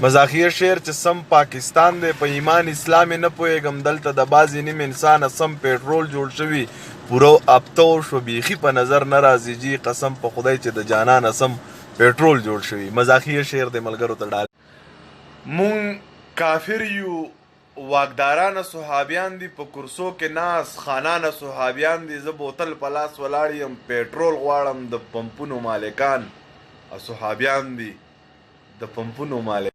مزاحیه شعر چې سم پاکستان دی په ایمان اسلام نه پوهېږم دلته د بعضې نیم انسانه سم پیټرول جوړ شوي پوره هفته وشوه بیخي په نظر نه راځي جي قسم په خدای چې د جانانه سم پیټرول جوړ شوي مزاحیه شعر دی ملګرو ته ډال مونږ کافر یو واکدارانه صحابیان دي په کرسو کې ناس خانانه صحابیان دي زه بوتل په لاس ولاړ یم پیټرول غواړم د پمپونو مالکان صحابیان دي د پمپونو مالک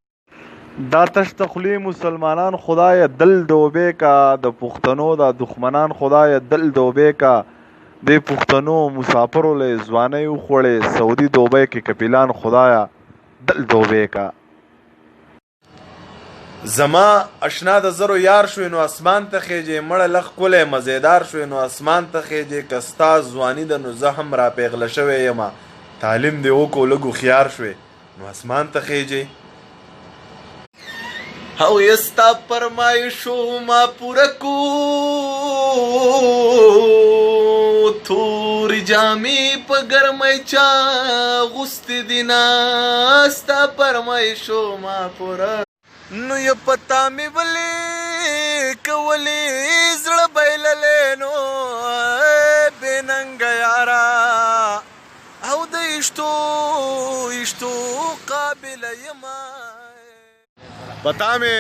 دا تش تخلی مسلمانان خدای دل دوبه کا د پښتنو د دښمنان خدای دل دوبه کا د پښتنو مسافرو له ځواني خوړې سعودي دوبه کې کپیلان خدایا دل دوبه کا زما اشنا د زرو یار شوې نو اسمان ته خېجې مړه لخ کولې مزیدار شوې نو اسمان ته خېجې کستا ځواني د نو زهم را پیغله شوې یما تعلیم دی وکړو لږو خيار شوې نو اسمان ته خېجې او یستا فرمایشو ما پوره کو تورې جامې په ګرمۍ چا غوستې دي نه ستا فرمایشو ما پوره نو یو پتا می ولې کولې زړه بایللې نو بې ننګه یارا او د عشتو قابله یما پتا می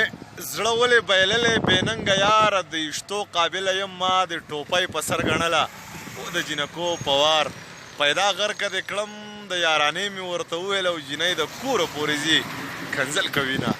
زړه ولې بایللې بې ننګه یاره د عشتو قابله یما د ټوپۍ په سر ګڼله او د جنکو په وار پیدا غرکه د کړم د یارانې مې ورته وویل او جنۍ د کوره پورې ځي کنځل کوي نه